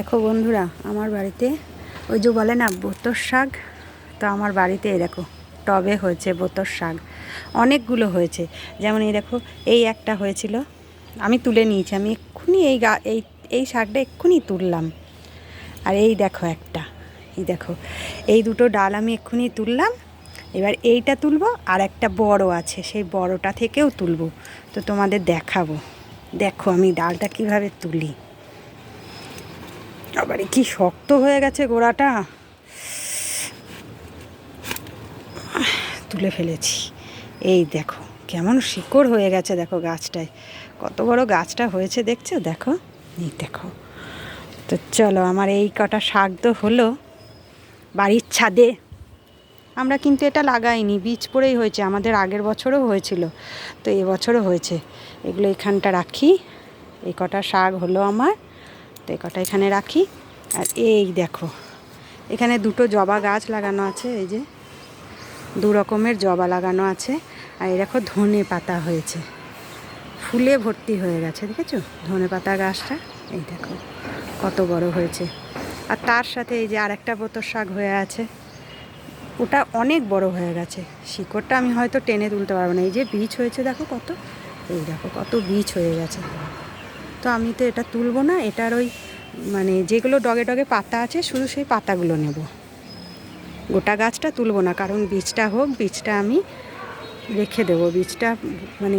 দেখো বন্ধুরা, আমার বাড়িতে ওই যে বলে না বোতর শাক, তো আমার বাড়িতে এই দেখো টবে হয়েছে বোতর শাক। অনেকগুলো হয়েছে। যেমন এই দেখো, এই একটা হয়েছিল, আমি তুলে নিয়েছি। আমি এক্ষুনি এই শাকটা এক্ষুনি তুললাম। আর এই দেখো একটা, এই দেখো এই দুটো ডাল আমি এক্ষুনি তুললাম। এবার এইটা তুলবো, আর একটা বড় আছে, সেই বড়টা থেকেও তুলবো। তো তোমাদের দেখাবো। দেখো আমি ডালটা কিভাবে তুলি। আবার কি শক্ত হয়ে গেছে গোড়াটা, তুলে ফেলেছি। এই দেখো কেমন শিকড় হয়ে গেছে, দেখো গাছটায় কত বড় গাছটা হয়েছে, দেখছো? দেখো, এই দেখো। তো চলো, আমার এই কটা শাক তো হলো বাড়ির ছাদে। আমরা কিন্তু এটা লাগাইনি, বীজ পড়েই হয়েছে। আমাদের আগের বছরও হয়েছিল, তো এবছরও হয়েছে। এগুলো এখানটা রাখি। এই কটা শাক হলো আমার, তো এই কটা এখানে রাখি। আর এই দেখো, এখানে দুটো জবা গাছ লাগানো আছে, এই যে দু রকমের জবা লাগানো আছে। আর এই দেখো ধনে পাতা হয়েছে, ফুলে ভর্তি হয়ে গেছে, দেখেছো ধনে পাতা গাছটা? এই দেখো কত বড় হয়েছে। আর তার সাথে এই যে আরেকটা বোতর শাক হয়ে আছে, ওটা অনেক বড় হয়ে গেছে। শিকড়টা আমি হয়তো টেনে তুলতে পারবো না। এই যে বীজ হয়েছে দেখো কত, এই দেখো কত বীজ হয়ে গেছে। তো আমি তো এটা তুলবো না, এটার ওই মানে যেগুলো ডগে ডগে পাতা আছে, শুধু সেই পাতাগুলো নেব। গোটা গাছটা তুলবো না, কারণ বীজটা হোক, বীজটা আমি রেখে দেবো। বীজটা মানে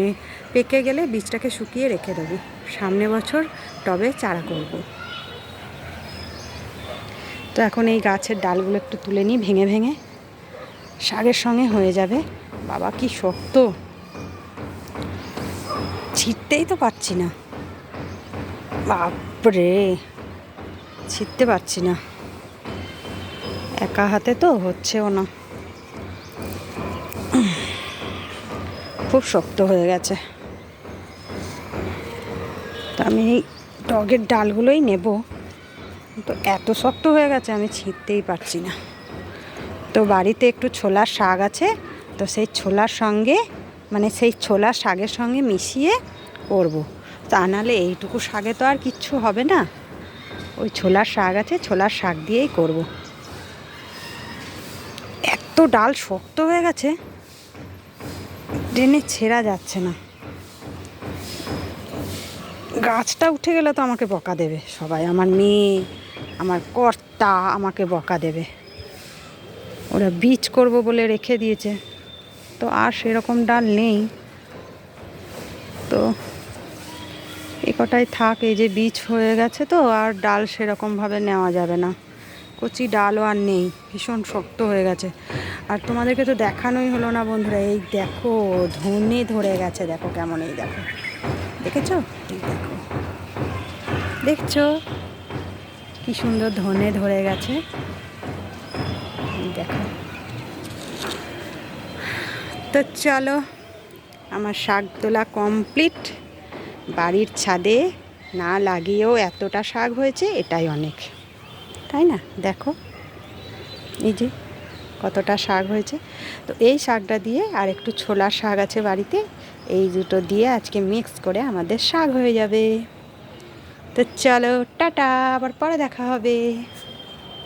পেকে গেলে বীজটাকে শুকিয়ে রেখে দেবো, সামনে বছর টবে চারা করব। তো এখন এই গাছের ডালগুলো একটু তুলে নিই ভেঙে ভেঙে, শাকের সঙ্গে হয়ে যাবে। বাবা কি শক্ত, ছিঁড়তেই তো পারছি না। বাপরে, ছিঁড়তে পারছি না, একা হাতে তো হচ্ছেও না, খুব শক্ত হয়ে গেছে। তো আমি এই টগের ডালগুলোই নেব, তো এত শক্ত হয়ে গেছে আমি ছিঁড়তেই পারছি না। তো বাড়িতে একটু ছোলার শাক আছে, তো সেই ছোলার সঙ্গে মানে সেই ছোলার শাকের সঙ্গে মিশিয়ে করব। তা নাহলে এইটুকু শাকে তো আর কিচ্ছু হবে না। ওই ছোলার শাক আছে, ছোলার শাক দিয়েই করব। এত ডাল শক্ত হয়ে গেছে, টেনে ছেঁড়া যাচ্ছে না। গাছটা উঠে গেলে তো আমাকে বকা দেবে সবাই, আমার মেয়ে, আমার কর্তা আমাকে বকা দেবে। ওরা বীজ করব বলে রেখে দিয়েছে, তো আর সেরকম ডাল নেই। তো এ কটাই থাক, এই যে বীজ হয়ে গেছে, তো আর ডাল সেরকমভাবে নেওয়া যাবে না। কচি ডালও আর নেই, ভীষণ শক্ত হয়ে গেছে। আর তোমাদেরকে তো দেখানোই হলো না বন্ধুরা, এই দেখো ধনে ধরে গেছে, দেখো কেমন, এই দেখো, দেখেছো? এই দেখো, দেখছো কি সুন্দর ধনে ধরে গেছে, দেখো। তো চলো, আমার শাক তোলা কমপ্লিট। বাড়ির ছাদে না লাগিয়েও এতটা শাক হয়েছে, এটাই অনেক, তাই না? দেখো এই যে কতটা শাক হয়েছে। তো এই শাকটা দিয়ে আর একটু ছোলার শাক আছে বাড়িতে, এই দুটো দিয়ে আজকে মিক্স করে আমাদের শাক হয়ে যাবে। তো চলো টাটা, আবার পরে দেখা হবে।